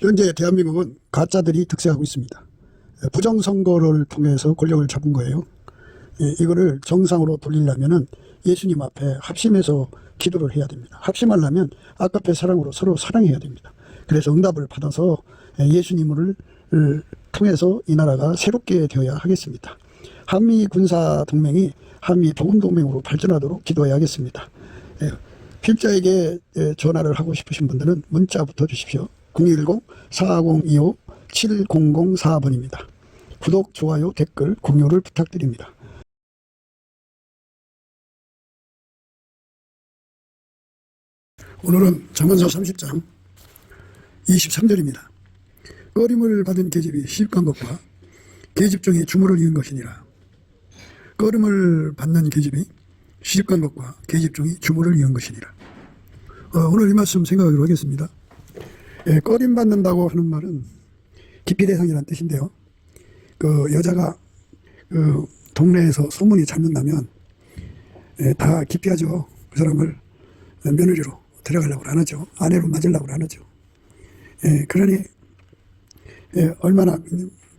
현재 대한민국은 가짜들이 득세하고 있습니다. 부정선거를 통해서 권력을 잡은 거예요. 이거를 정상으로 돌리려면 예수님 앞에 합심해서 기도를 해야 됩니다. 합심하려면 아까페 사랑으로 서로 사랑해야 됩니다. 그래서 응답을 받아서 예수님을 통해서 이 나라가 새롭게 되어야 하겠습니다. 한미 군사 동맹이 한미 복음 동맹으로 발전하도록 기도해야겠습니다. 필자에게 전화를 하고 싶으신 분들은 문자부터 주십시오. 010-4025-7004번입니다. 구독, 좋아요, 댓글, 공유를 부탁드립니다. 오늘은 잠언서 30장 23절입니다. 꺼림을 받은 계집이 시집간 것과 계집 중에 주물을 이은 것이니라. 꺼림을 받는 계집이 시집간 것과 계집 중에 주물을 이은 것이니라. 오늘 이 말씀 생각하기로 하겠습니다. 꺼림 받는다고 하는 말은 기피 대상이라는 뜻인데요. 그 여자가 그 동네에서 소문이 잡는다면 다 기피하죠. 그 사람을 며느리로 데려가려고 안 하죠. 아내로 맞으려고 안 하죠. 그러니 얼마나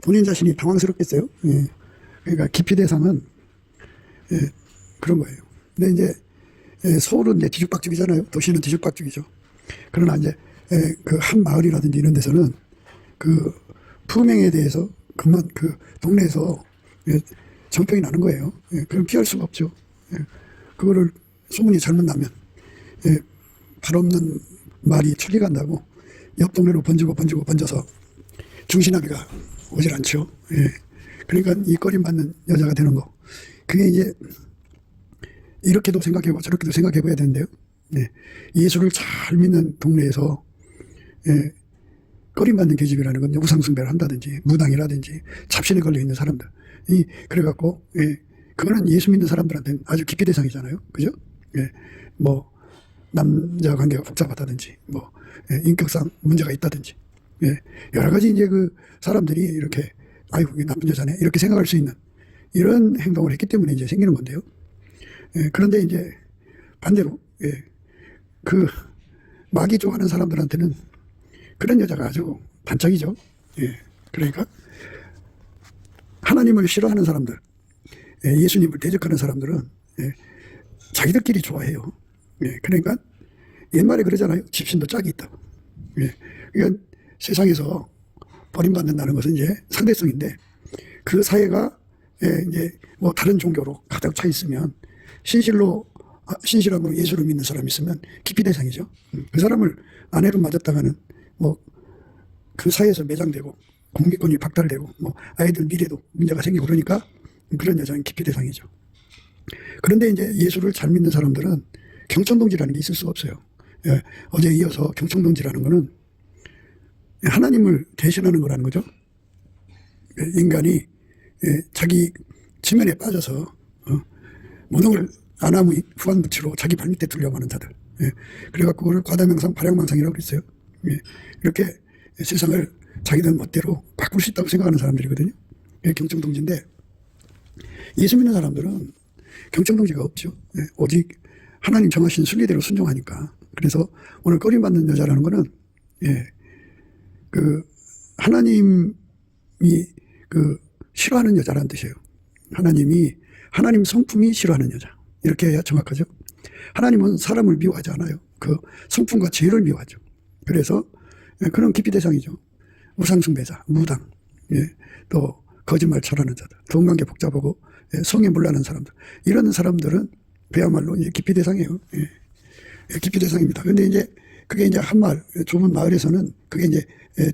본인 자신이 당황스럽겠어요. 그러니까 기피 대상은 그런 거예요. 근데 이제 서울은 이제 뒤죽박죽이잖아요. 도시는 뒤죽박죽이죠. 그러나 이제 그 한 마을이라든지 이런 데서는 그 품행에 대해서 그만 그 동네에서 정평이 나는 거예요. 그럼 피할 수가 없죠. 그거를 소문이 잘못 나면 발 없는 말이 천리 간다고 옆 동네로 번져서 중신하기가 오질 않죠. 그러니까 이 꺼림 받는 여자가 되는 거. 그게 이제 이렇게도 생각해보고 저렇게도 생각해봐야 되는데요. 예수를 잘 믿는 동네에서 꺼림 받는 계집이라는 건 우상숭배를 한다든지 무당이라든지 잡신에 걸려 있는 사람들. 그래갖고 그거는 예수 믿는 사람들한테는 아주 기피 대상이잖아요. 그죠? 뭐 남자 관계가 복잡하다든지 뭐 인격상 문제가 있다든지 여러 가지 이제 그 사람들이 이렇게 아이고 나쁜 여자네 이렇게 생각할 수 있는 이런 행동을 했기 때문에 이제 생기는 건데요. 그런데 이제 반대로 그 마귀 좋아하는 사람들한테는 그런 여자가 아주 반짝이죠. 그러니까 하나님을 싫어하는 사람들, 예수님을 대적하는 사람들은 자기들끼리 좋아해요. 그러니까 옛말에 그러잖아요. 집신도 짝이 있다. 그러니까 세상에서 버림받는다는 것은 이제 상대성인데 그 사회가 이제 뭐 다른 종교로 가득 차 있으면 신실함으로 예수를 믿는 사람이 있으면 기피 대상이죠. 그 사람을 아내로 맞았다가는 뭐 그 사회에서 매장되고 공개권이 박탈되고 뭐 아이들 미래도 문제가 생기고 그러니까 그런 여자는 기피 대상이죠. 그런데 이제 예수를 잘 믿는 사람들은 경천동지라는 게 있을 수가 없어요. 어제 이어서 경천동지라는 거는 하나님을 대신하는 거라는 거죠. 인간이 자기 지면에 빠져서 모든 걸 아나무인 후한무치로 자기 발밑에 두려고 하는 자들. 그래갖고 그걸 과다망상, 발양망상이라고 그랬어요. 이렇게 세상을 자기들 멋대로 바꿀 수 있다고 생각하는 사람들이거든요. 경청동지인데 예수 믿는 사람들은 경청동지가 없죠. 오직 하나님 정하신 순리대로 순종하니까. 그래서 오늘 꺼림받는 여자라는 거는 그 하나님이 그 싫어하는 여자라는 뜻이에요. 하나님 성품이 싫어하는 여자. 이렇게 해야 정확하죠. 하나님은 사람을 미워하지 않아요. 그 성품과 죄를 미워하죠. 그래서 그런 기피 대상이죠. 우상숭배자, 무당, 또 거짓말 잘하는 자들, 돈관계 복잡하고 성에 물나는 사람들. 이런 사람들은 그야말로 이제 기피 대상이에요. 기피 대상입니다. 근데 이제 그게 이제 한 마을, 좁은 마을에서는 그게 이제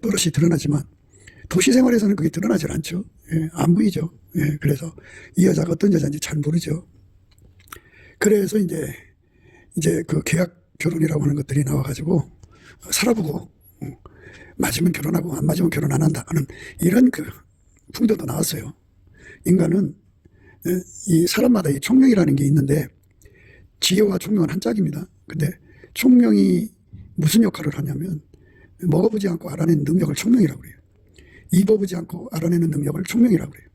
또렷이 드러나지만 도시 생활에서는 그게 드러나지 않죠. 안 보이죠. 그래서 이 여자가 어떤 여자인지 잘 모르죠. 그래서 이제 그 계약 결혼이라고 하는 것들이 나와가지고 살아보고 맞으면 결혼하고 안 맞으면 결혼 안 한다 하는 이런 그 풍조도 나왔어요. 인간은 이 사람마다 이 총명이라는 게 있는데 지혜와 총명은 한 짝입니다. 근데 총명이 무슨 역할을 하냐면 먹어보지 않고 알아내는 능력을 총명이라고 그래요. 입어보지 않고 알아내는 능력을 총명이라고 그래요.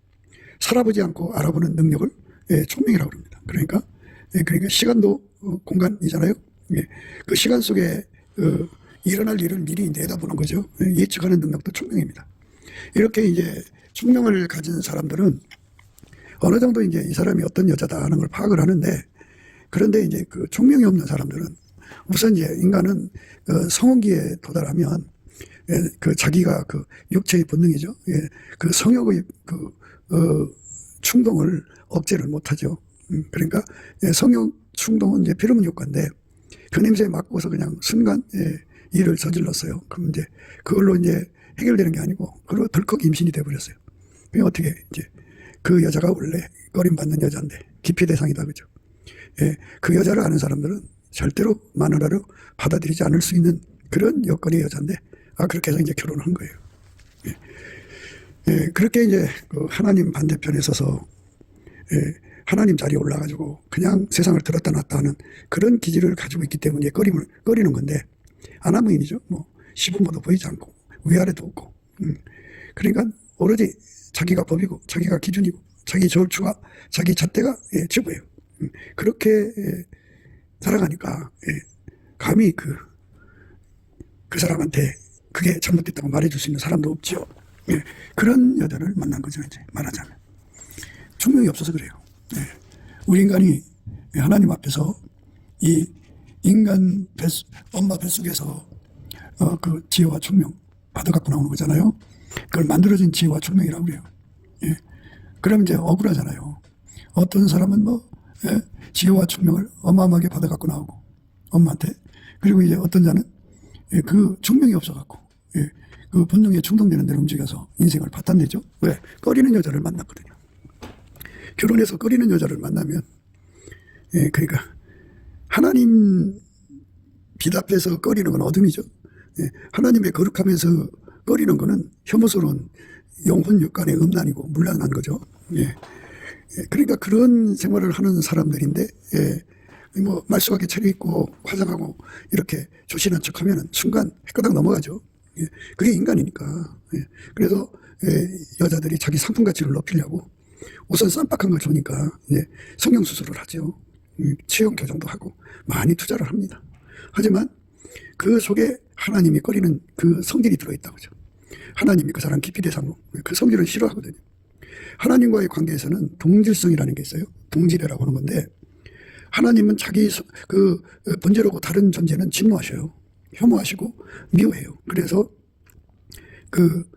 살아보지 않고 알아보는 능력을 총명이라고 합니다. 그러니까 시간도 공간이잖아요. 그 시간 속에 일어날 일을 미리 내다보는 거죠. 예측하는 능력도 총명입니다. 이렇게 이제 총명을 가진 사람들은 어느 정도 이제 이 사람이 어떤 여자다 하는 걸 파악을 하는데, 그런데 이제 그 총명이 없는 사람들은 우선 이제 인간은 그 성혼기에 도달하면 그 자기가 그 육체의 본능이죠. 그 성욕의 그 충동을 억제를 못하죠. 그러니까 성욕 충동은 이제 페로몬 효과인데 그 냄새에 맡고서 그냥 순간 일을 저질렀어요. 그럼 이제 그걸로 이제 해결되는 게 아니고 그걸로 덜컥 임신이 돼버렸어요. 그게 어떻게 이제 그 여자가 원래 꺼림받는 여자인데 기피 대상이다, 그죠? 그 여자를 아는 사람들은 절대로 마누라로 받아들이지 않을 수 있는 그런 여건의 여자인데, 그렇게 해서 이제 결혼을 한 거예요. 그렇게 이제 그 하나님 반대편에 서서 하나님 자리에 올라가지고 그냥 세상을 들었다 놨다 하는 그런 기질을 가지고 있기 때문에 꺼리는 건데, 아나무인이죠. 뭐 시부모도 보이지 않고 위아래도 없고, 그러니까 오로지 자기가 법이고 자기가 기준이고 자기 절추가 자기 잣대가 최고예요. 그렇게 살아가니까 감히 그 사람한테 그게 잘못됐다고 말해줄 수 있는 사람도 없죠. 그런 여자를 만난 거죠. 이제 말하자면 총명이 없어서 그래요. 우리 인간이 하나님 앞에서 이 인간 엄마 뱃속에서 그 지혜와 총명 받아갖고 나오는 거잖아요. 그걸 만들어진 지혜와 총명이라고 그래요. 그럼 이제 억울하잖아요. 어떤 사람은 뭐 지혜와 총명을 어마어마하게 받아갖고 나오고 엄마한테, 그리고 이제 어떤 자는 그 총명이 없어갖고 그 본능에 충동되는 대로 움직여서 인생을 파탄내죠. 왜? 꺼리는 여자를 만났거든요. 결혼해서 꺼리는 여자를 만나면 그러니까 하나님 빛 앞에서 꺼리는 건 어둠이죠. 하나님의 거룩하면서 꺼리는 거는 혐오스러운 영혼 육간의 음란이고 문란한 거죠. 그러니까 그런 생활을 하는 사람들인데 뭐 말쑥하게 차려입고 화장하고 이렇게 조신한 척하면 순간 헷가닥 넘어가죠. 그게 인간이니까. 그래서 여자들이 자기 상품 가치를 높이려고 우선 쌈박한 걸 좋으니까 성형수술을 하죠. 체형 교정도 하고 많이 투자를 합니다. 하지만 그 속에 하나님이 꺼리는 그 성질이 들어있다고 하죠. 하나님이 그 사람 기피 대상으로 그 성질을 싫어하거든요. 하나님과의 관계에서는 동질성이라는 게 있어요. 동질이라고 하는 건데, 하나님은 자기 그 본질하고 다른 존재는 진노하셔요. 혐오하시고 미워해요. 그래서 그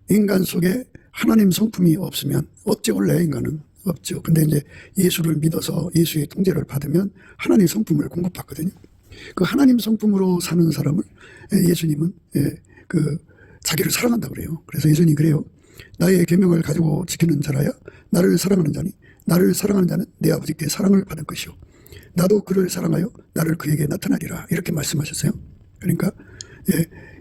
인간 속에 하나님 성품이 없으면 어찌 올래 인간은 없죠. 근데 이제 예수를 믿어서 예수의 통제를 받으면 하나님 성품을 공급받거든요. 그 하나님 성품으로 사는 사람을 예수님은 그 자기를 사랑한다고 그래요. 그래서 예수님이 그래요. 나의 계명을 가지고 지키는 자라야 나를 사랑하는 자니, 나를 사랑하는 자는 내 아버지께 사랑을 받을 것이요 나도 그를 사랑하여 나를 그에게 나타나리라, 이렇게 말씀하셨어요. 그러니까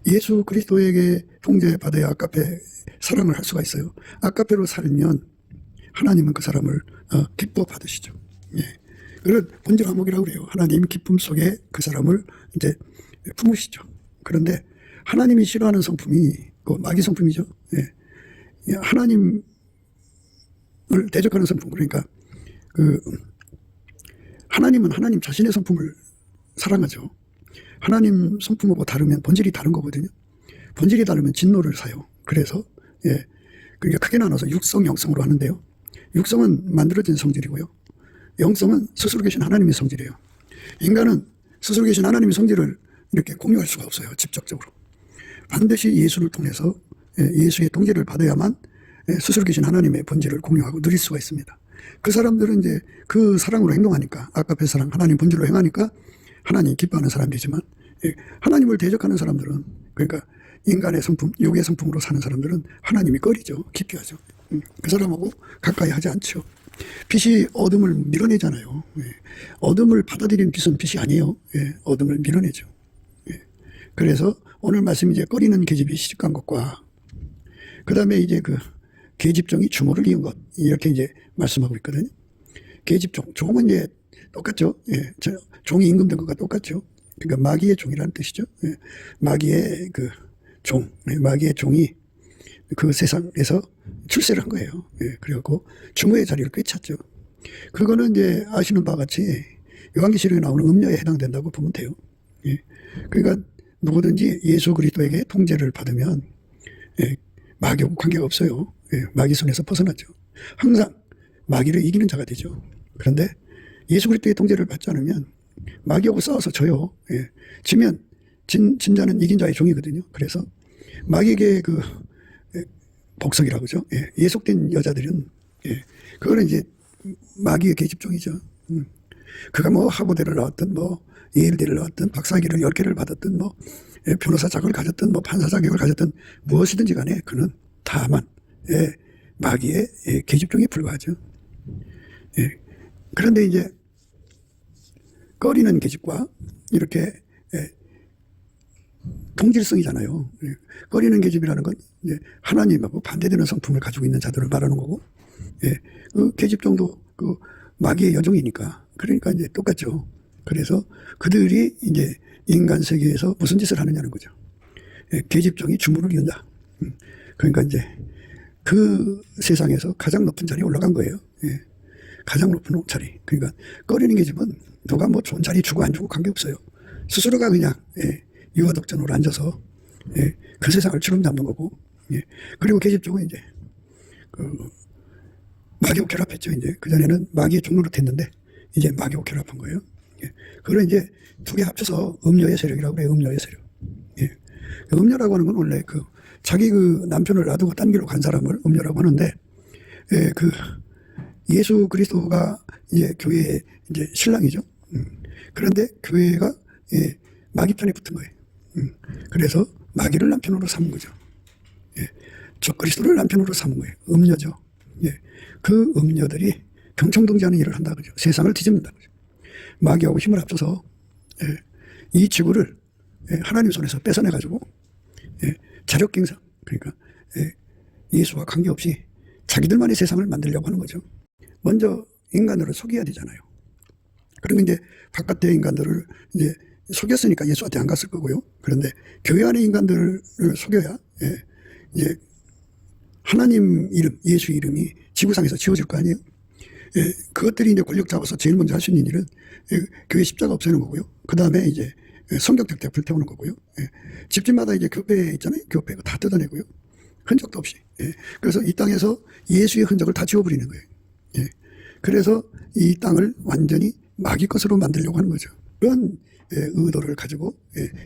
예수 그리스도에게 통제받아야 아까페 사랑을 할 수가 있어요. 아까페로 살면 하나님은 그 사람을 기뻐 받으시죠. 그런 본질 화목이라고 그래요. 하나님 기쁨 속에 그 사람을 이제 품으시죠. 그런데 하나님이 싫어하는 성품이 그 마귀 성품이죠. 하나님을 대적하는 성품, 그러니까 그 하나님은 하나님 자신의 성품을 사랑하죠. 하나님 성품하고 다르면 본질이 다른 거거든요. 본질이 다르면 진노를 사요. 그래서 그러니까 크게 나눠서 육성, 영성으로 하는데요. 육성은 만들어진 성질이고요. 영성은 스스로 계신 하나님의 성질이에요. 인간은 스스로 계신 하나님의 성질을 이렇게 공유할 수가 없어요. 직접적으로. 반드시 예수를 통해서 예수의 통제를 받아야만 스스로 계신 하나님의 본질을 공유하고 누릴 수가 있습니다. 그 사람들은 이제 그 사랑으로 행동하니까, 아까의 사랑, 하나님 본질로 행하니까 하나님 기뻐하는 사람이지만, 하나님을 대적하는 사람들은, 그러니까 인간의 성품, 육의 성품으로 사는 사람들은 하나님이 꺼리죠. 기피하죠. 그 사람하고 가까이 하지 않죠. 빛이 어둠을 밀어내잖아요. 어둠을 받아들이는 빛은 빛이 아니에요. 어둠을 밀어내죠. 그래서 오늘 말씀 이제 꺼리는 계집이 시집간 것과, 그 다음에 이제 그 계집종이 주모를 이은 것, 이렇게 이제 말씀하고 있거든요. 계집종, 종은 이제 똑같죠. 종이 임금된 것과 똑같죠. 그러니까 마귀의 종이라는 뜻이죠. 마귀의 그 종, 마귀의 종이 그 세상에서 출세를 한 거예요. 그래갖고 주모의 자리를 꿰찼죠. 그거는 이제 아시는 바와 같이 요한계시록에 나오는 음녀에 해당된다고 보면 돼요. 그러니까 누구든지 예수 그리스도에게 통제를 받으면 마귀하고 관계가 없어요. 마귀 손에서 벗어나죠. 항상 마귀를 이기는 자가 되죠. 그런데 예수 그리스도의 통제를 받지 않으면 마귀하고 싸워서 져요. 지면 진자는 이긴 자의 종이거든요. 그래서 마귀에게 그 복석이라고 그러죠. 예속된 여자들은 그거는 이제 마귀의 계집종이죠. 그가 뭐 하버대를 나왔든 뭐 예일대를 나왔든 박사학위를 10개를 받았든 뭐 변호사 자격을 가졌든 뭐 판사 자격을 가졌든 무엇이든지 간에 그는 다만 마귀의 계집종에 불과하죠. 그런데 이제 꺼리는 계집과 이렇게 동질성이잖아요. 꺼리는 계집이라는 건 이제 하나님하고 반대되는 성품을 가지고 있는 자들을 말하는 거고, 그 계집종도 그 마귀의 여종이니까 그러니까 이제 똑같죠. 그래서 그들이 이제 인간 세계에서 무슨 짓을 하느냐는 거죠. 계집종이 주문을 이룬다. 그러니까 이제 그 세상에서 가장 높은 자리에 올라간 거예요. 가장 높은 자리. 그러니까 꺼리는 계집은 누가 뭐 좋은 자리 주고 안 주고 관계없어요. 스스로가 그냥 유아독전으로 앉아서 그 세상을 주름 잡는 거고, 그리고 계집종은 이제 그 마귀와 결합했죠. 이제 그전에는 마귀의 종로로 됐는데 이제 마귀와 결합한 거예요. 그걸 이제 두 개 합쳐서 음녀의 세력이라고 그래요. 음녀의 세력. 음녀라고 하는 건 원래 그 자기 그 남편을 놔두고 딴 길로 간 사람을 음녀라고 하는데, 그 예수 그리스도가 이제 교회의 이제 신랑이죠. 그런데 교회가 마귀 편에 붙은 거예요. 그래서 마귀를 남편으로 삼은 거죠. 적그리스도를 남편으로 삼은 거예요. 음녀죠. 그 음녀들이 경청동지하는 일을 한다 그죠. 세상을 뒤집는다 그죠. 마귀하고 힘을 합쳐서 이 지구를 하나님 손에서 뺏어내 가지고 자력갱상, 그러니까 예수와 관계없이 자기들만의 세상을 만들려고 하는 거죠. 먼저 인간들을 속여야 되잖아요. 그러면 이제 바깥의 인간들을 이제 속였으니까 예수한테 안 갔을 거고요. 그런데 교회 안의 인간들을 속여야 이제 하나님 이름, 예수 이름이 지구상에서 지워질 거 아니에요. 그것들이 이제 권력 잡아서 제일 먼저 할 수 있는 일은 교회 십자가 없애는 거고요. 그 다음에 이제 성경 text에 불태우는 거고요. 집집마다 이제 교회 있잖아요. 교회 다 뜯어내고요. 흔적도 없이. 그래서 이 땅에서 예수의 흔적을 다 지워버리는 거예요. 그래서 이 땅을 완전히 마귀 것으로 만들려고 하는 거죠. 그런 의도를 가지고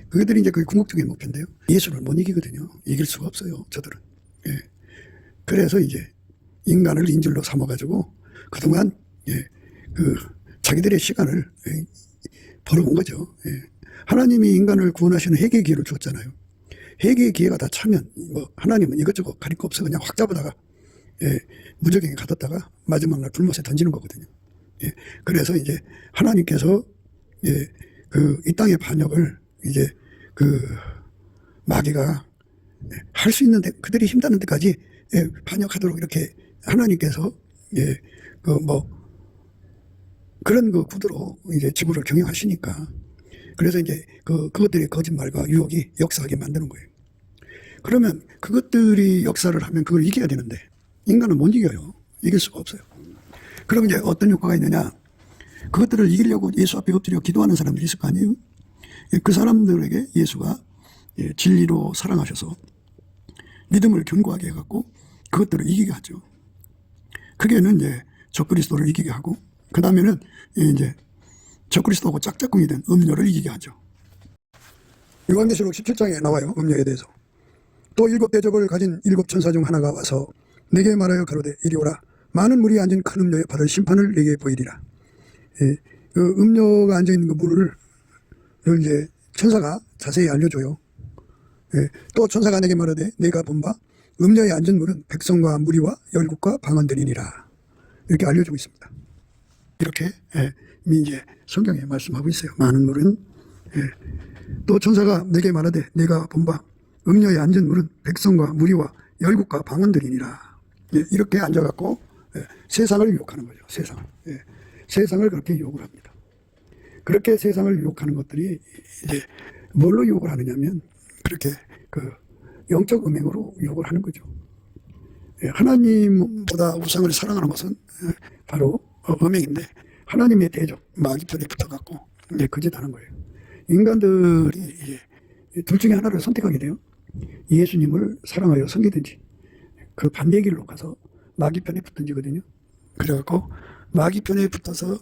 그들이 이제 그게 궁극적인 목표인데요. 예수를 못 이기거든요. 이길 수가 없어요. 저들은. 그래서 이제 인간을 인질로 삼아가지고 그동안 그 자기들의 시간을 벌어온 거죠. 하나님이 인간을 구원하시는 회개의 기회를 주었잖아요. 회개의 기회가 다 차면 뭐 하나님은 이것저것 가릴 거 없어 그냥 확 잡아다가 무적에게 가뒀다가 마지막 날 불못에 던지는 거거든요. 그래서 이제 하나님께서 그 이 땅의 반역을 이제 그 마귀가 할 수 있는데 그들이 힘닿는 데까지 반역하도록 이렇게 하나님께서 그 뭐 그런 그 구도로 이제 지구를 경영하시니까 그래서 이제 그것들의 거짓말과 유혹이 역사하게 만드는 거예요. 그러면 그것들이 역사를 하면 그걸 이겨야 되는데 인간은 못 이겨요. 이길 수가 없어요. 그럼 이제 어떤 효과가 있느냐? 그것들을 이기려고 예수 앞에 엎드려 기도하는 사람들이 있을 거 아니에요? 그 사람들에게 예수가 진리로 사랑하셔서 믿음을 견고하게 해갖고 그것들을 이기게 하죠. 크게는 이제 적그리스도를 이기게 하고 그 다음에는 이제 적그리스도하고 짝짝꿍이 된 음녀를 이기게 하죠. 요한계시록 17장에 나와요. 음녀에 대해서. 또 7대접을 가진 7천사 중 하나가 와서 내게 말하여 가로되 이리 오라. 많은 물이 앉은 큰 음녀에 받을 심판을 내게 보이리라. 그 음녀가 앉아있는 그 물을 이제 천사가 자세히 알려줘요. 또 천사가 내게 말하되 내가 본 바 음녀에 앉은 물은 백성과 무리와 열국과 방언들이니라. 이렇게 알려주고 있습니다. 이렇게 이제 성경에 말씀하고 있어요. 많은 물은. 또 천사가 내게 말하되 내가 본 바 음녀에 앉은 물은 백성과 무리와 열국과 방언들이니라. 이렇게 앉아갖고 세상을 유혹하는 거죠. 세상을. 세상을 그렇게 유혹을 합니다. 그렇게 세상을 유혹하는 것들이 이제 뭘로 유혹을 하느냐면 그렇게 그 영적 음행으로 유혹을 하는 거죠. 하나님보다 우상을 사랑하는 것은 바로 음행인데 하나님의 대적 마귀 편에 붙어갖고 이제 거짓하는 거예요. 인간들이 이제 둘 중에 하나를 선택하게 돼요. 예수님을 사랑하여 섬기든지 그 반대의 길로 가서 마귀 편에 붙든지거든요. 그래갖고 마귀 편에 붙어서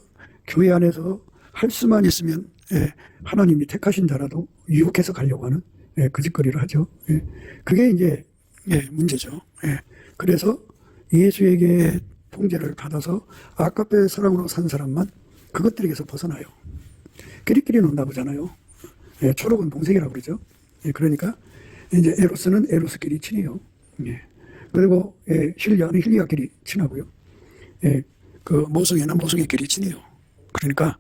교회 안에서 할 수만 있으면 하나님이 택하신 자라도 유혹해서 가려고 하는 그 짓거리를 하죠. 그게 이제 문제죠. 그래서 예수에게 통제를 받아서 아가페 사랑으로 산 사람만 그것들에게서 벗어나요. 끼리끼리 논다고 하잖아요. 초록은 동생이라고 그러죠. 그러니까 이제 에로스는 에로스끼리 친해요. 그리고 힐리아는 힐리아끼리 친하고요. 그 모성애는 모성애끼리 친해요. 그러니까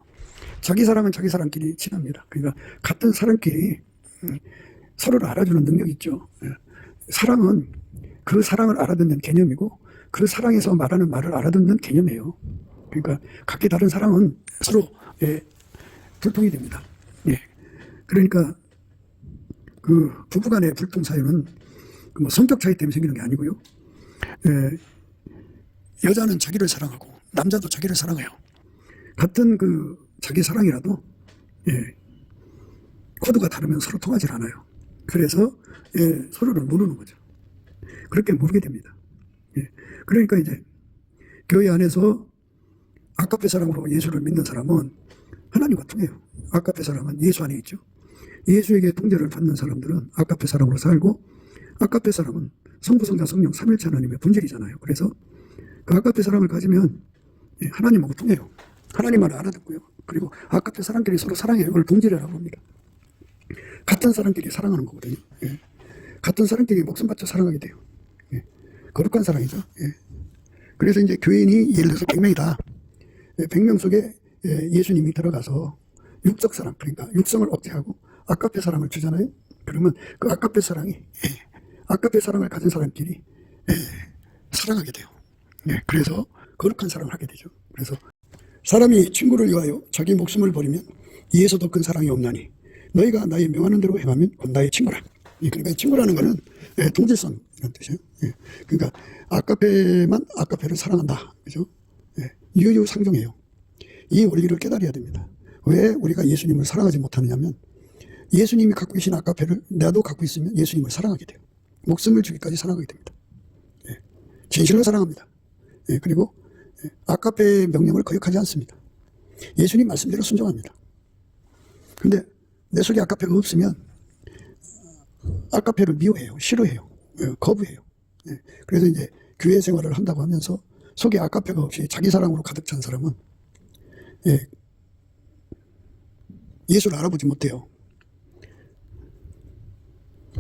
자기 사랑은 자기 사랑끼리 친합니다. 그러니까 같은 사람끼리 서로를 알아주는 능력이 있죠. 사랑은 그 사랑을 알아듣는 개념이고 그 사랑에서 말하는 말을 알아듣는 개념이에요. 그러니까 각기 다른 사랑은 서로 불통이 됩니다. 그러니까 그 부부간의 불통 사유는 뭐 성격 차이 때문에 생기는 게 아니고요. 여자는 자기를 사랑하고 남자도 자기를 사랑해요. 같은 그 자기 사랑이라도 코드가 다르면 서로 통하지 않아요. 그래서 서로를 모르는 거죠. 그렇게 모르게 됩니다. 그러니까 이제 교회 안에서 아가페 사랑으로 예수를 믿는 사람은 하나님과 통해요. 아가페 사랑은 예수 안에 있죠. 예수에게 통제를 받는 사람들은 아가페 사랑으로 살고 아가페 사랑은 성부, 성자, 성령, 삼일체 하나님의 본질이잖아요. 그래서 그 아가페 사랑을 가지면 하나님하고 통해요. 하나님만을 알아듣고요. 그리고 아가페 사랑끼리 서로 사랑해요. 이걸 동질이라고 합니다. 같은 사람끼리 사랑하는 거거든요. 같은 사람끼리 목숨 바쳐 사랑하게 돼요. 거룩한 사랑이죠. 그래서 이제 교인이 예를 들어서 100명이다. 100명 속에 예수님이 들어가서 육적 사랑, 그러니까 육성을 억제하고 아가페 사랑을 주잖아요. 그러면 그 아가페 사랑이 아가페 사랑을 가진 사람끼리 사랑하게 돼요. 그래서 거룩한 사랑을 하게 되죠. 그래서 사람이 친구를 위하여 자기 목숨을 버리면 이에서 더 큰 사랑이 없나니 너희가 나의 명하는 대로 행하면 곧 나의 친구라. 그러니까 친구라는 거는 동질성 이런 뜻이에요. 그러니까 아가페만 아가페를 사랑한다. 그죠? 유유상종해요. 이 원리를 깨달아야 됩니다. 왜 우리가 예수님을 사랑하지 못하느냐면 예수님이 갖고 계신 아가페를 나도 갖고 있으면 예수님을 사랑하게 돼요. 목숨을 주기까지 사랑하게 됩니다. 진실로 사랑합니다. 그리고 아가페의 명령을 거역하지 않습니다. 예수님 말씀대로 순종합니다. 근데 내 속에 아가페가 없으면 아가페를 미워해요. 싫어해요. 거부해요. 그래서 이제 교회 생활을 한다고 하면서 속에 아가페가 없이 자기 사랑으로 가득 찬 사람은 예수를 알아보지 못해요.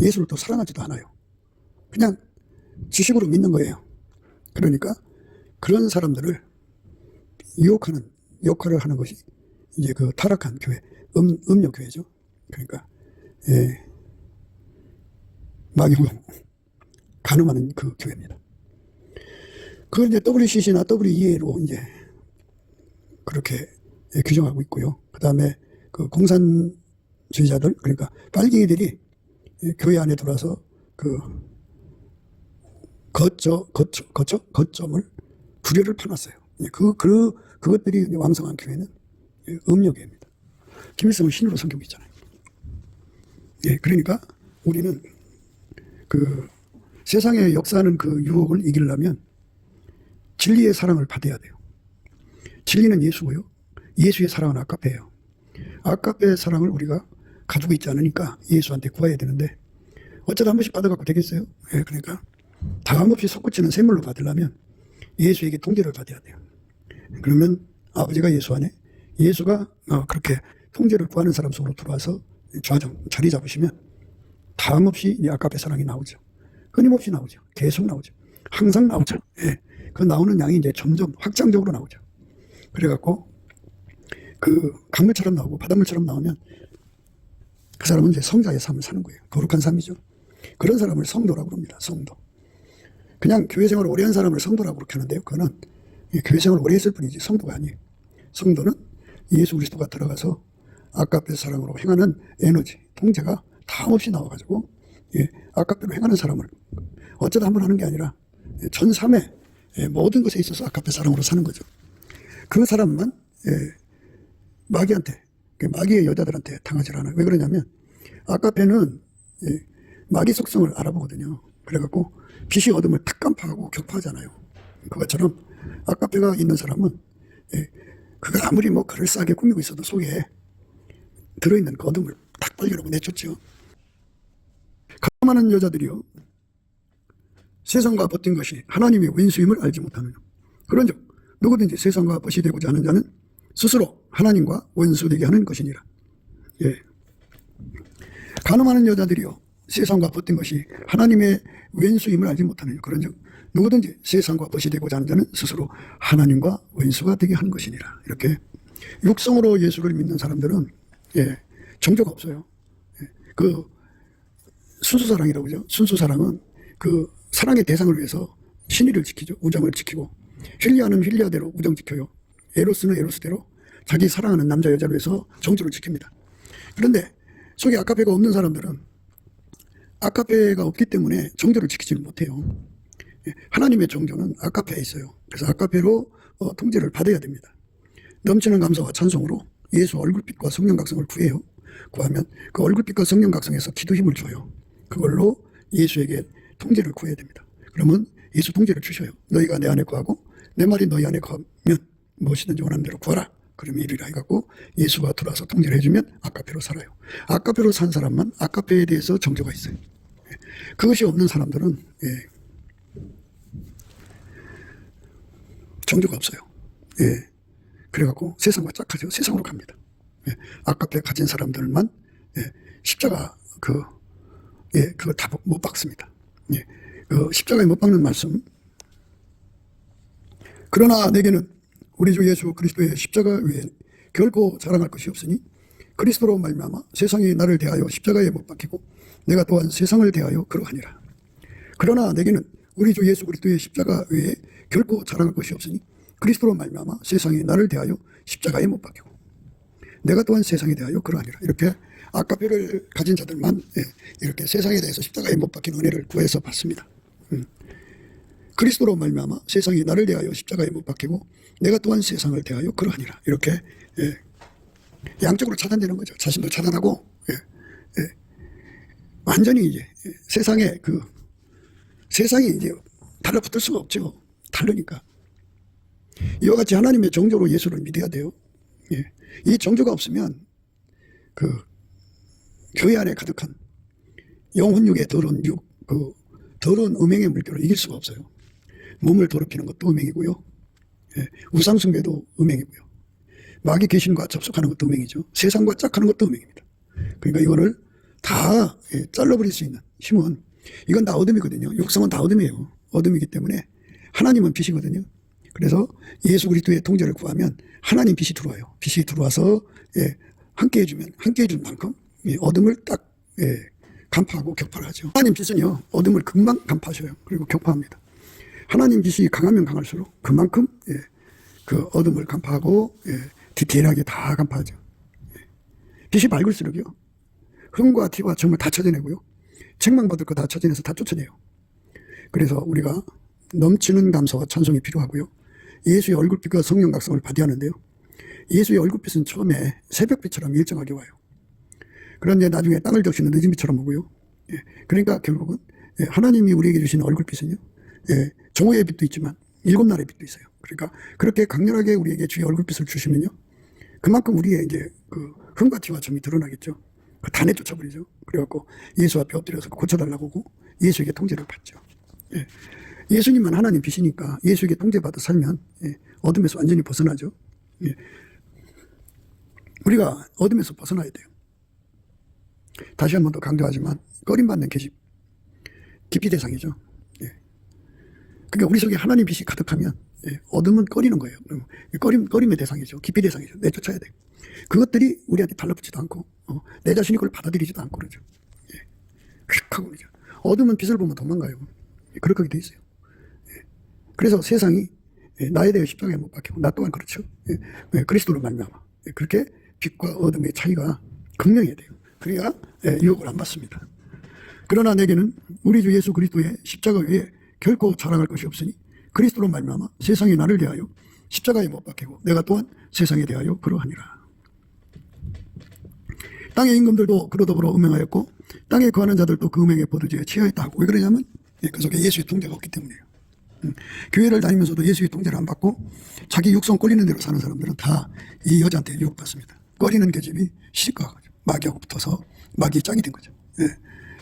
예수를 또 사랑하지도 않아요. 그냥 지식으로 믿는 거예요. 그러니까 그런 사람들을 유혹하는 역할을 하는 것이 이제 그 타락한 교회, 음료교회죠. 그러니까 마귀로 가늠하는 그 교회입니다. 그걸 이제 WCC나 WEA로 이제 그렇게 규정하고 있고요. 그 다음에 그 공산주의자들, 그러니까 빨갱이들이 교회 안에 들어와서 그 거점을 불효를 펴놨어요. 그것들이 왕성한 교회는 음료교회입니다. 김일성은 신으로 섬기고 있잖아요. 그러니까 우리는 그 세상에 역사하는 그 유혹을 이기려면 진리의 사랑을 받아야 돼요. 진리는 예수고요. 예수의 사랑은 아가페예요. 아가페의 사랑을 우리가 가지고 있지 않으니까 예수한테 구해야 되는데 어쩌다 한 번씩 받아갖고 되겠어요? 그러니까 다음없이 솟구치는 샘물로 받으려면 예수에게 통제를 받아야 돼요. 그러면 아버지가 예수 안에 예수가 그렇게 통제를 구하는 사람 속으로 들어와서 자리 잡으시면 다음없이 아가페 사랑이 나오죠. 끊임없이 나오죠. 계속 나오죠. 항상 나오죠. 그 나오는 양이 이제 점점 확장적으로 나오죠. 그래갖고 그 강물처럼 나오고 바닷물처럼 나오면 그 사람은 이제 성자의 삶을 사는 거예요. 거룩한 삶이죠. 그런 사람을 성도라고 합니다. 성도. 그냥 교회 생활을 오래 한 사람을 성도라고 그렇게 하는데요. 그거는 교회 생활을 오래 했을 뿐이지 성도가 아니에요. 성도는 예수 그리스도가 들어가서 아가페 사랑으로 행하는 에너지, 통제가 다음없이 나와가지고 아가페로 행하는 사람을 어쩌다 한번 하는 게 아니라 전 삶에 모든 것에 있어서 아가페 사랑으로 사는 거죠. 그 사람만 마귀한테, 마귀의 여자들한테 당하지 않아요. 왜 그러냐면 아까페는 마귀 속성을 알아보거든요. 그래갖고 빛이 어둠을 탁 간파하고 격파하잖아요. 그것처럼 아까페가 있는 사람은 그가 아무리 뭐 그럴싸하게 꾸미고 있어도 속에 들어있는 그 어둠을 탁 발견하고 내쫓죠. 가늠하는 여자들이요, 세상과 벗긴 것이 하나님의 원수임을 알지 못하느냐. 그런즉 누구든지 세상과 벗이 되고자 하는 자는 스스로 하나님과 원수되게 하는 것이니라. 가늠하는 여자들이요, 세상과 벗긴 것이 하나님의 원수임을 알지 못하느냐. 그런즉 누구든지 세상과 벗이 되고자 하는 자는 스스로 하나님과 원수가 되게 하는 것이니라. 이렇게 육성으로 예수를 믿는 사람들은 정조가 없어요. 그 순수사랑이라고 그러죠. 순수사랑은 그 사랑의 대상을 위해서 신의를 지키죠. 우정을 지키고, 휠리아는 휠리아대로 우정 지켜요. 에로스는 에로스대로 자기 사랑하는 남자 여자를 위해서 정조를 지킵니다. 그런데 속에 아카페가 없는 사람들은 아카페가 없기 때문에 정조를 지키지는 못해요. 하나님의 정조는 아카페에 있어요. 그래서 아카페로 통제를 받아야 됩니다. 넘치는 감사와 찬송으로 예수 얼굴빛과 성령각성을 구해요. 구하면 그 얼굴빛과 성령각성에서 기도 힘을 줘요. 그걸로 예수에게 통제를 구해야 됩니다. 그러면 예수 통제를 주셔요. 너희가 내 안에 거하고 내 말이 너희 안에 거하면 무엇이든지 원하는 대로 구하라. 그러면 이리라 해갖고 예수가 들어와서 통제를 해주면 아카페로 살아요. 아카페로 산 사람만 아카페에 대해서 정조가 있어요. 그것이 없는 사람들은 정조가 없어요. 그래갖고 세상과 짝하죠. 세상으로 갑니다. 아카페 가진 사람들만 십자가 그거 다 못 박습니다. 그 십자가에 못 박는 말씀. 그러나 내게는 우리 주 예수 그리스도의 십자가 외에 결코 자랑할 것이 없으니 그리스도로 말미암아 세상이 나를 대하여 십자가에 못 박히고 내가 또한 세상을 대하여 그러하니라. 그러나 내게는 우리 주 예수 그리스도의 십자가 외에 결코 자랑할 것이 없으니 그리스도로 말미암아 세상이 나를 대하여 십자가에 못 박히고 내가 또한 세상에 대하여 그러하니라. 이렇게 아카페를 가진 자들만 이렇게 세상에 대해서 십자가에 못 박힌 은혜를 구해서 받습니다. 그리스도로 말미암아 세상이 나를 대하여 십자가에 못 박히고 내가 또한 세상을 대하여 그러하니라. 이렇게 양쪽으로 차단되는 거죠. 자신도 차단하고 완전히 이제 세상이 이제 달라붙을 수가 없죠. 다르니까. 이와 같이 하나님의 정조로 예수를 믿어야 돼요. 이 정조가 없으면 그 교회 안에 가득한 영혼육의 더러운 더러운 음행의 물결을 이길 수가 없어요. 몸을 더럽히는 것도 음행이고요. 우상숭배도 음행이고요. 마귀 귀신과 접속하는 것도 음행이죠. 세상과 짝하는 것도 음행입니다. 그러니까 이거를 다 잘라버릴 수 있는 힘은, 이건 다 어둠이거든요. 육성은 다 어둠이에요. 어둠이기 때문에 하나님은 빛이거든요. 그래서 예수 그리스도의 통제를 구하면 하나님 빛이 들어와요. 빛이 들어와서 함께 해주면 함께 해준 만큼 어둠을 딱 간파하고 격파를 하죠. 하나님 빛은요, 어둠을 금방 간파하셔요. 그리고 격파합니다. 하나님 빛이 강하면 강할수록 그만큼 그 어둠을 간파하고 디테일하게 다 간파하죠. 빛이 밝을수록요, 흠과 티와 점을 다 찾아내고요, 책망받을 거 다 찾아내서 다 쫓아내요. 그래서 우리가 넘치는 감사와 찬송이 필요하고요, 예수의 얼굴빛과 성령 각성을 받아야 하는데요, 예수의 얼굴빛은 처음에 새벽빛처럼 일정하게 와요. 그런데 나중에 땅을 적시는 늦은 빛처럼 오고요. 그러니까 결국은 하나님이 우리에게 주시는 얼굴빛은요, 정오의 빛도 있지만 일곱 날의 빛도 있어요. 그러니까 그렇게 강렬하게 우리에게 주의 얼굴빛을 주시면요, 그만큼 우리의 이제 그 흠과 티와 점이 드러나겠죠. 그 다 내쫓아버리죠. 그래갖고 예수 앞에 엎드려서 고쳐달라고 하고 예수에게 통제를 받죠. 예수님만 하나님 빛이니까 예수에게 통제받아 살면 어둠에서 완전히 벗어나죠. 우리가 어둠에서 벗어나야 돼요. 다시 한 번 더 강조하지만 꺼림받는 계집, 기피 대상이죠. 그러니까 우리 속에 하나님 빛이 가득하면 어둠은 꺼리는 거예요. 꺼림의 대상이죠. 기피 대상이죠. 내쫓아야 돼요. 그것들이 우리한테 달라붙지도 않고 내 자신이 그걸 받아들이지도 않고 그러죠. 그렇게 하고 그러죠. 어둠은 빛을 보면 도망가요. 그렇게 돼 있어요. 그래서 세상이 나에 대해 십자가에 못 박히고 나 또한 그렇죠. 그리스도로 말미암아 그렇게 빛과 어둠의 차이가 극명해야 돼요. 그래야 유혹을 안 받습니다. 그러나 내게는 우리 주 예수 그리스도의 십자가 외에 결코 자랑할 것이 없으니 그리스도로 말미암아 세상이 나를 대하여 십자가에 못 박히고 내가 또한 세상에 대하여 그러하니라. 땅의 임금들도 그로 더불어 음행하였고 땅에 거하는 자들도 그 음행의 포도주에 취하였다 하고. 왜 그러냐면 그 속에 예수의 통제가 없기 때문이에요. 교회를 다니면서도 예수의 통제를 안 받고 자기 육성 꺼리는 대로 사는 사람들은 다 이 여자한테 유혹받습니다. 꺼리는 계집이 시집가 마귀하고 붙어서 마귀의 짝이 된 거죠. 예.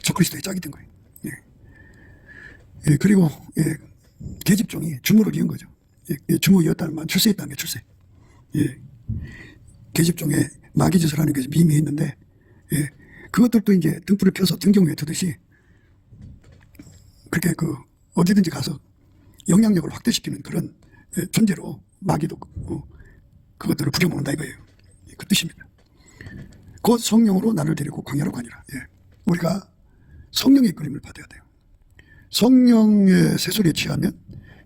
적그리스도의 짝이 된 거예요. 예. 예. 그리고 계집종이 주모를 이은 거죠. 예. 주모이었다는 말, 출세했다는 게 출세. 예. 계집종에 마귀짓을 하는 것이 미미했는데, 예. 그것들도 이제 등불을 켜서 등경에 두듯이 그렇게 어디든지 가서 영향력을 확대시키는 그런 존재로 마귀도 그것들을 부려먹는다 이거예요. 그 뜻입니다. 곧 성령으로 나를 데리고 광야로 가니라. 예. 우리가 성령의 이끌림을 받아야 돼요. 성령의 새소리에 취하면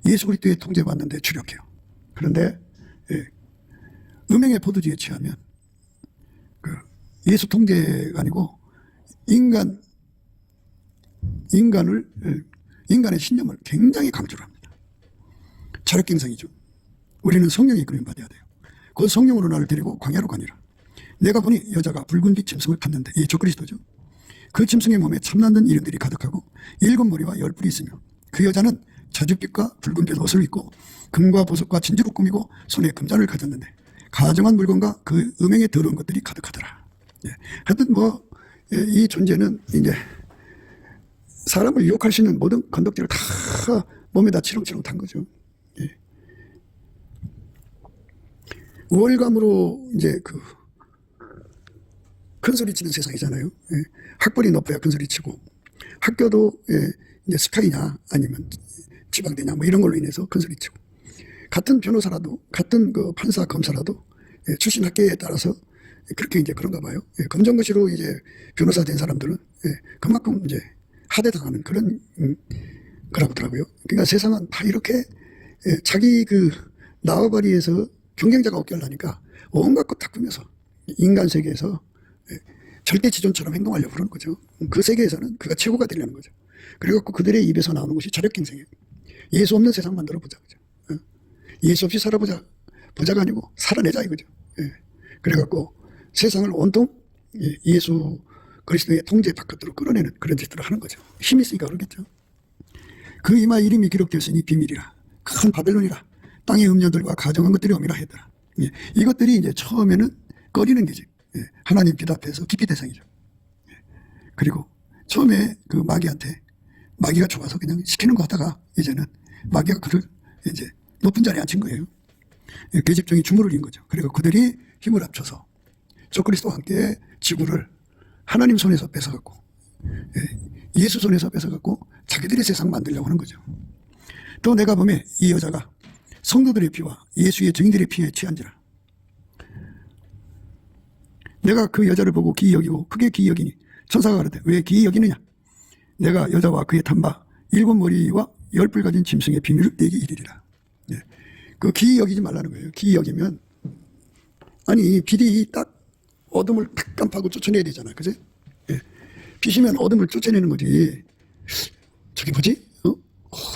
예수 그리스도의 통제받는 데 주력해요. 그런데 음행의 포도주에 취하면 예수 통제가 아니고 인간의 신념을 굉장히 강조를 합니다. 자력갱생이죠. 우리는 성령의 이끌림 받아야 돼요. 그 성령으로 나를 데리고 광야로 가니라. 내가 보니 여자가 붉은빛 짐승을 탔는데, 이 적그리스도죠. 그 짐승의 몸에 참나는 이름들이 가득하고 7머리와 10뿔이 있으며 그 여자는 자줏빛과 붉은빛 옷을 입고 금과 보석과 진주로 꾸미고 손에 금잔을 가졌는데 가정한 물건과 그 음행에 더러운 것들이 가득하더라. 예. 하여튼 이 존재는 이제 사람을 유혹할 수 있는 모든 건덕지를 다 몸에다 치렁치렁 탄 거죠. 예. 우월감으로 이제 큰 소리 치는 세상이잖아요. 예. 학벌이 높아야 큰 소리 치고, 학교도 이제 스카이냐 아니면 지방대냐 뭐 이런 걸로 인해서 큰 소리 치고, 같은 변호사라도, 같은 판사 검사라도 출신 학계에 따라서 그렇게 이제 그런가 봐요. 검정고시로 이제 변호사 된 사람들은 그만큼 이제 하대당하는 그런 거라고 하더라고요. 그러니까 세상은 다 이렇게 자기 나와바리에서 경쟁자가 없게 하려니까 온갖 것 다 꾸며서 인간 세계에서 절대 지존처럼 행동하려고 그러는 거죠. 그 세계에서는 그가 최고가 되려는 거죠. 그리고 그들의 입에서 나오는 것이 자력갱생이에요. 예수 없는 세상 만들어보자. 그죠? 예수 없이 살아보자. 보자가 아니고 살아내자 이거죠. 그래갖고 세상을 온통 예수 그리스도의 통제 바깥으로 끌어내는 그런 짓들을 하는 거죠. 힘이 있으니까 그러겠죠. 그 이마 이름이 기록되었으니 비밀이라. 큰 바벨론이라. 땅의 음녀들과 가정한 것들이 엄이라 했더라. 이것들이 이제 처음에는 꺼리는 계집. 하나님 빛 앞에서 기피 대상이죠. 그리고 처음에 마귀한테 마귀가 좋아서 그냥 시키는 거 하다가 이제는 마귀가 그를 이제 높은 자리에 앉힌 거예요. 계집종이 주물을 이은 거죠. 그리고 그들이 힘을 합쳐서 적그리스도와 함께 지구를 하나님 손에서 뺏어갖고 예수 손에서 뺏어갖고 자기들의 세상 만들려고 하는 거죠. 또 내가 보면 이 여자가 성도들의 피와 예수의 증인들의 피에 취한지라. 내가 그 여자를 보고 기이 여기고 크게 기이 여기니 천사가 가르되 왜 기이 여기느냐. 내가 여자와 그의 탄바 7머리와 10뿔 가진 짐승의 비밀을 내게 이르리라. 그 기이 여기지 말라는 거예요. 기이 여기면 아니 빛이 딱 어둠을 탁 깜빡하고 쫓아내야 되잖아. 그지? 빛이면 어둠을 쫓아내는 거지. 저게 뭐지?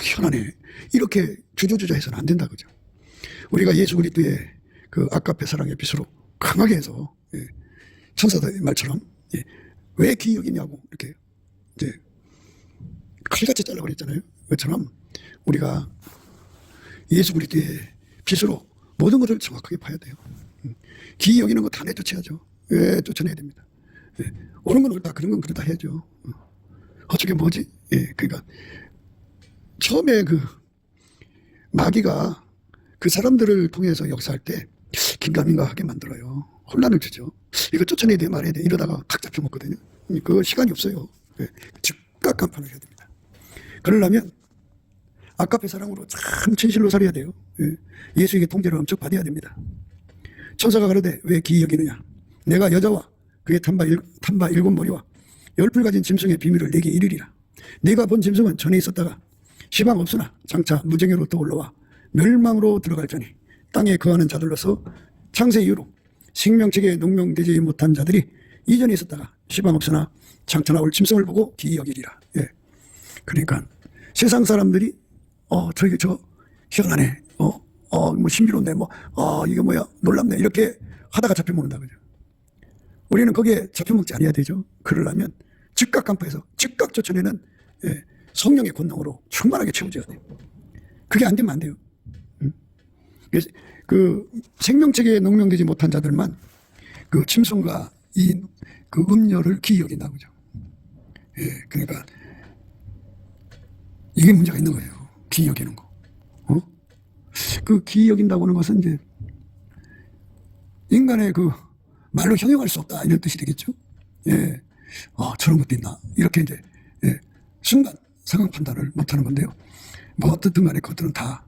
희한하네. 이렇게 주저주저 해서는 안 된다. 그죠? 우리가 예수 그리스도의 그 아까페 사랑의 빛으로 강하게 해서 천사들의 말처럼 왜 기이 여기냐고 이렇게 이제 칼같이 잘라버렸잖아요. 그것처럼 우리가 예수 그리스도의 빛으로 모든 것을 정확하게 봐야 돼요. 기이 여기는 거 다 내쫓아야죠. 쫓아내야 됩니다. 옳은 건 옳다, 그런 건 그러다 해야죠. 저게 뭐지? 그러니까 처음에 마귀가 그 사람들을 통해서 역사할 때 긴가민가하게 만들어요. 혼란을 주죠. 이거 쫓아내야 돼 말해야 돼 이러다가 탁 잡혀먹거든요. 그거 시간이 없어요. 즉각 간판을 해야 됩니다. 그러려면 아까페 사랑으로 참 진실로 살아야 돼요. 예수에게 통제를 엄청 받아야 됩니다. 천사가 가로되 왜 기이 여기느냐. 내가 여자와 그의 탄바 7머리와 10뿔 가진 짐승의 비밀을 내게 이르리라. 내가 본 짐승은 전에 있었다가 시방 없으나 장차 무정예로 떠올라와 멸망으로 들어갈 자니 땅에 거하는 자들로서 창세 이후로 생명책에 농명되지 못한 자들이 이전에 있었다가 시방 없으나 장차 나올 짐승을 보고 기이 여기리라. 그러니까 세상 사람들이 저기 희한하네. 뭐 신비로운데 이게 뭐야 놀랍네 이렇게 하다가 잡혀먹는다. 그죠? 우리는 거기에 잡혀먹지 않아야 되죠. 그러려면 즉각 간파해서 즉각 쫓아내는 성령의 권능으로 충만하게 채워져야 돼요. 그게 안 되면 안 돼요. 그래서 그 생명체계에 농명되지 못한 자들만 그 짐승과 그 음료를 기이 여긴다고 그죠. 그러니까 이게 문제가 있는 거예요. 기이 여기는 거. 그 기이 여긴다고 하는 것은 이제 인간의 그 말로 형용할 수 없다 이런 뜻이 되겠죠. 저런 것도 있나 이렇게 이제 순간 상황 판단을 못하는 건데요. 뭐 어떻든 간에 그것들은 다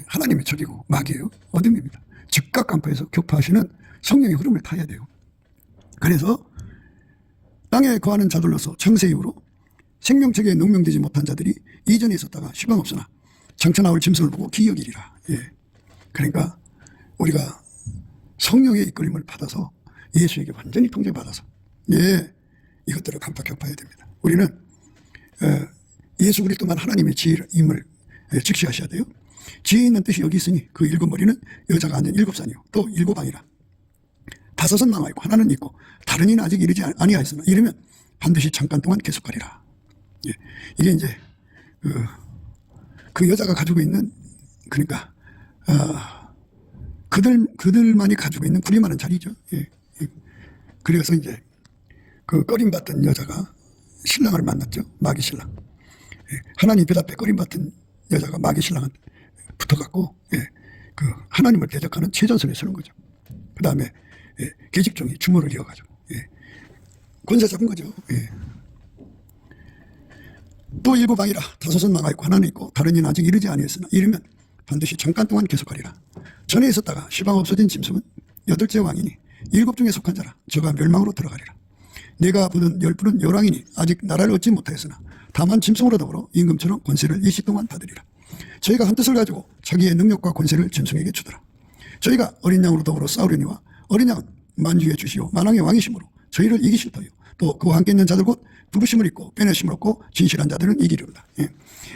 하나님의 적이고 마귀예요. 어둠입니다. 즉각 간파해서 격파하시는 성령의 흐름을 타야 돼요. 그래서 땅에 거하는 자들로서 창세 이후로 생명체계에 농명되지 못한 자들이 이전에 있었다가 시방 없으나 장차 나올 짐승을 보고 기여기리라. 그러니까 우리가 성령의 이끌림을 받아서 예수에게 완전히 통제받아서 이것들을 간파 격파해야 됩니다. 우리는 예수 그리스도만 하나님의 지혜임을 직시하셔야 돼요. 지혜 있는 뜻이 여기 있으니 그 일곱 머리는 여자가 앉은 일곱 산이요 또 일곱 왕이라. 다섯은 남아 있고 하나는 있고 다른 이는 아직 이르지 아니하였으나 이르면 반드시 잠깐 동안 계속하리라. 이게 이제 그 여자가 가지고 있는 그러니까 그들만이 가지고 있는 군림하는 자리죠. 그래서 이제 그 꺼림받던 여자가 신랑을 만났죠. 마귀 신랑. 하나님 별 앞에 꺼림받던 여자가 마귀 신랑한테 붙어갖고 그 하나님을 대적하는 최전선에 서는 거죠. 그 다음에 계집종이 주모를 이어가지고 권세 잡은 거죠. 또 일곱 왕이라 다섯은 나가 있고 하나는 있고 다른 이는 아직 이르지 아니했으나 이르면 반드시 잠깐 동안 계속하리라. 전에 있었다가 시방 없어진 짐승은 여덟째 왕이니 일곱 중에 속한 자라 저가 멸망으로 들어가리라. 내가 부른 열불은 열왕이니 아직 나라를 얻지 못하였으나 다만 짐승으로 더불어 임금처럼 권세를 일시 동안 받으리라. 저희가 한 뜻을 가지고 자기의 능력과 권세를 짐승에게 주더라. 저희가 어린 양으로 더불어 싸우려니와 어린 양은 만주의 주시오 만왕의 왕이심으로 저희를 이기실 터요 또 그와 함께 있는 자들 곧 부르심을 입고 빼내심을 얻고 진실한 자들은 이기리로다.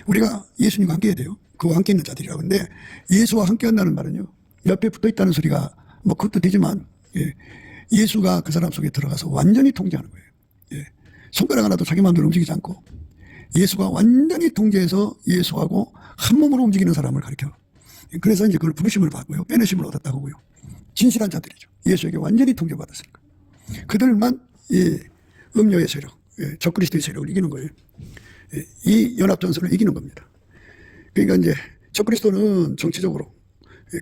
우리가 예수님과 함께 해야 돼요. 그와 함께 있는 자들이라고 하는데 예수와 함께 한다는 말은요 옆에 붙어있다는 소리가 뭐 그것도 되지만 예수가 그 사람 속에 들어가서 완전히 통제하는 거예요. 손가락 하나도 자기 마음대로 움직이지 않고 예수가 완전히 통제해서 예수하고 한 몸으로 움직이는 사람을 가리켜. 그래서 이제 그걸 부르심을 받고요 빼내심을 얻었다고요. 진실한 자들이죠. 예수에게 완전히 통제받았으니까. 그들만 이 음료의 세력, 적그리스도의 세력을 이기는 거예요. 이 연합전선을 이기는 겁니다. 그러니까 이제 적그리스도는 정치적으로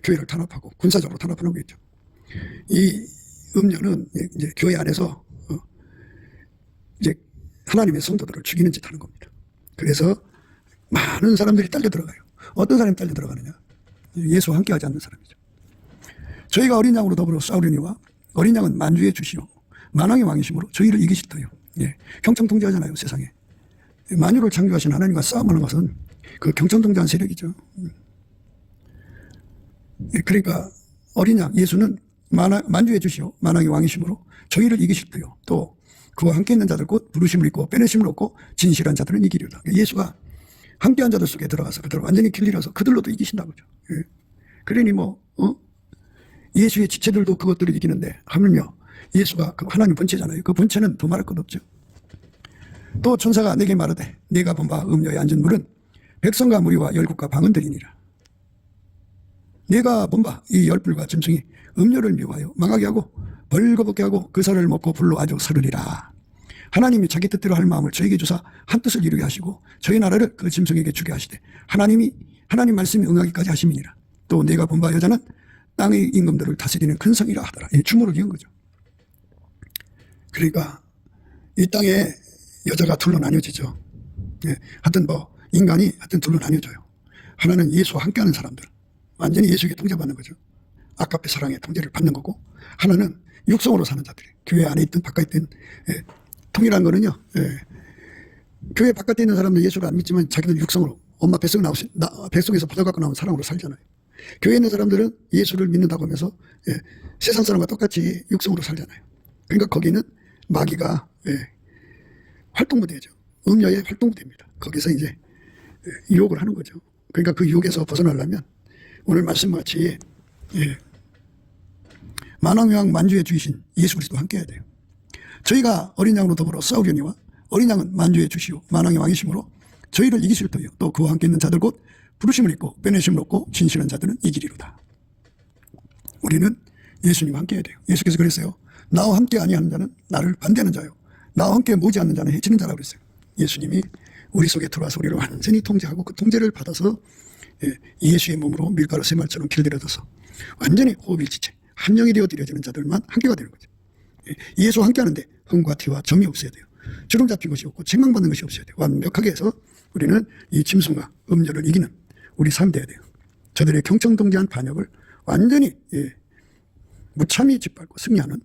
교회를 탄압하고 군사적으로 탄압하는 거겠죠. 이 음료는 이제 교회 안에서 이제 하나님의 성도들을 죽이는 짓 하는 겁니다. 그래서 많은 사람들이 딸려 들어가요. 어떤 사람이 딸려 들어가느냐? 예수와 함께 하지 않는 사람이죠. 저희가 어린 양으로 더불어 싸우려니와 어린 양은 만주의 주시오 만왕의 왕이심으로 저희를 이기실 터요. 경청 통제하잖아요 세상에. 만유를 창조하신 하나님과 싸움하는 것은 그 경청 통제한 세력이죠. 그러니까 어린 양 예수는 만주의 주시오 만왕의 왕이심으로 저희를 이기실 터요 또 그와 함께 있는 자들 곧 부르심을 입고 빼내심을 얻고 진실한 자들은 이기리로다. 예수가 함께한 자들 속에 들어가서 그들을 완전히 길들여서 그들로도 이기신다고 그죠. 그러니 뭐 예수의 지체들도 그것들을 이기는데 하물며 예수가 그 하나님 본체잖아요. 그 본체는 더 말할 것 없죠. 또 천사가 내게 말하되 내가 본 바 음료에 앉은 물은 백성과 무리와 열국과 방언들이니라. 내가 본 바 이 열불과 짐승이 음료를 미워하여 망하게 하고 벌거벗게 하고 그 살을 먹고 불로 아주 서르리라. 하나님이 자기 뜻대로 할 마음을 저에게 주사 한 뜻을 이루게 하시고 저희 나라를 그 짐승에게 주게 하시되 하나님 말씀이 응하기까지 하심이니라. 또 내가 본 바 여자는 땅의 임금들을 다스리는 큰 성이라 하더라. 이 주모를 이은 거죠. 그러니까 이 땅에 여자가 둘로 나뉘어지죠. 하여튼 뭐 인간이 하여튼 둘로 나뉘어져요. 하나는 예수와 함께하는 사람들, 완전히 예수에게 통제받는 거죠. 아까의 사랑의 통제를 받는 거고, 하나는 육성으로 사는 자들이 교회 안에 있든 바깥에 있든. 통일한 거는요, 교회 바깥에 있는 사람들 예수를 안 믿지만 자기들 육성으로 엄마 뱃속에서 보자 갖고 나온 사랑으로 살잖아요. 교회에 있는 사람들은 예수를 믿는다고 하면서 세상 사람과 똑같이 육성으로 살잖아요. 그러니까 거기는 마귀가 활동부대죠. 음녀의 활동부대입니다. 거기서 이제 유혹을 하는 거죠. 그러니까 그 유혹에서 벗어나려면 오늘 말씀같이 만왕의 왕 만주의 주이신 예수 그리스도와 함께 해야 돼요. 저희가 어린 양으로 더불어 싸우려니와 어린 양은 만주해 주시오 만왕의 왕이심으로 저희를 이기실 터이요 또 그와 함께 있는 자들 곧 부르심을 입고 빼내심을 얻고 진실한 자들은 이기리로다. 우리는 예수님과 함께 해야 돼요. 예수께서 그랬어요. 나와 함께 아니하는 자는 나를 반대하는 자요 나와 함께 모지 않는 자는 해치는 자라고 그랬어요. 예수님이 우리 속에 들어와서 우리를 완전히 통제하고 그 통제를 받아서 예수의 몸으로 밀가루 새말처럼 길들여져서 완전히 호흡일지체 한 영이 되어 드려지는 자들만 함께가 되는 거죠. 예수와 함께 하는데 흠과 티와 점이 없어야 돼요. 주름 잡힌 것이 없고 책망받는 것이 없어야 돼요. 완벽하게 해서 우리는 이 짐승과 음료를 이기는 우리 삶이 돼야 돼요. 저들의 경청동지한 반역을 완전히 무참히 짓밟고 승리하는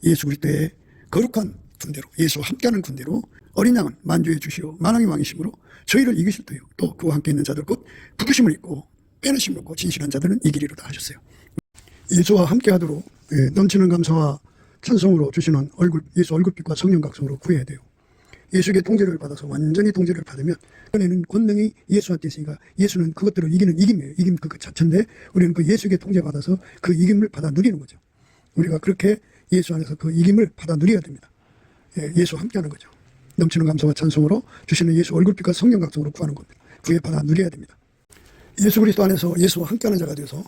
예수 그리스도의 거룩한 군대로 예수와 함께하는 군대로 어린 양은 만주해 주시오 만왕의 왕이심으로 저희를 이기실 터이요 또 그와 함께 있는 자들 곧 부르심을 입고 빼내심을 얻고 진실한 자들은 이기리로다 하셨어요. 예수와 함께하도록 넘치는 감사와 찬송으로 주시는 예수 얼굴빛과 성령 각성으로 구해야 돼요. 예수의 통제를 받아서 완전히 통제를 받으면 그전에는 권능이 예수한테 있으니까 예수는 그것들을 이기는 이김이에요. 이김 그 자체인데 우리는 그 예수의 통제 받아서 그 이김을 받아 누리는 거죠. 우리가 그렇게 예수 안에서 그 이김을 받아 누려야 됩니다. 예수와 함께하는 거죠. 넘치는 감사와 찬송으로 주시는 예수 얼굴빛과 성령 각성으로 구하는 겁니다. 구해 받아 누려야 됩니다. 예수 그리스도 안에서 예수와 함께하는 자가 되어서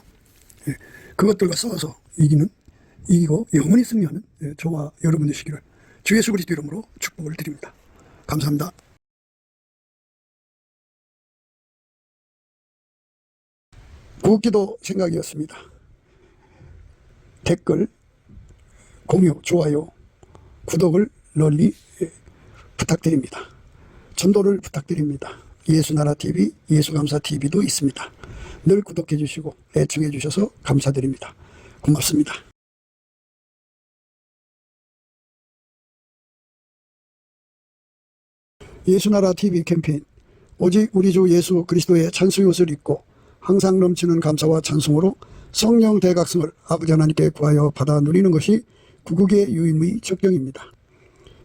그것들과 싸워서 이기고 영원히 승리하는 저와 여러분 되시기를 주 예수 그리스도 이름으로 축복을 드립니다. 감사합니다. 구기도 생각이었습니다. 댓글, 공유, 좋아요, 구독을 널리 부탁드립니다. 전도를 부탁드립니다. 예수나라TV, 예수감사TV도 있습니다. 늘 구독해 주시고 애청해 주셔서 감사드립니다. 고맙습니다. 예수나라TV 캠페인 오직 우리 주 예수 그리스도의 찬송의 옷을 입고 항상 넘치는 감사와 찬송으로 성령 대각성을 아버지 하나님께 구하여 받아 누리는 것이 구국의 유임의 적경입니다.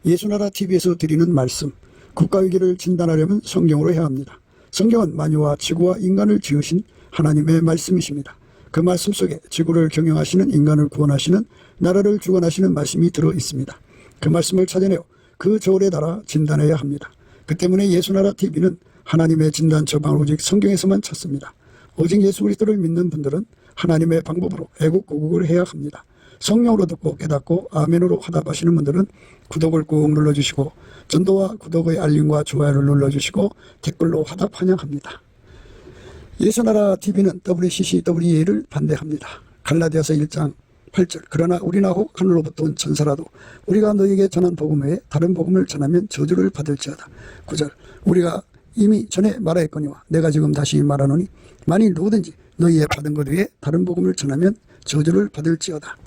예수나라TV에서 드리는 말씀, 국가위기를 진단하려면 성경으로 해야 합니다. 성경은 만유와 지구와 인간을 지으신 하나님의 말씀이십니다. 그 말씀 속에 지구를 경영하시는 인간을 구원하시는 나라를 주관하시는 말씀이 들어 있습니다. 그 말씀을 찾아내어 그 저울에 달아 진단해야 합니다. 그 때문에 예수나라TV는 하나님의 진단 처방을 오직 성경에서만 찾습니다. 오직 예수 그리스도를 믿는 분들은 하나님의 방법으로 애국고국을 해야 합니다. 성령으로 듣고 깨닫고 아멘으로 화답하시는 분들은 구독을 꾹 눌러주시고 전도와 구독의 알림과 좋아요를 눌러주시고 댓글로 화답 환영합니다. 예수나라TV는 WCCWA를 반대합니다. 갈라디아서 1장 8절 그러나 우리나 혹 하늘로부터 온 천사라도 우리가 너에게 전한 복음 외에 다른 복음을 전하면 저주를 받을지어다. 9절 우리가 이미 전에 말하였거니와 내가 지금 다시 말하노니 만일 누구든지 너희의 받은 것 외에 다른 복음을 전하면 저주를 받을지어다.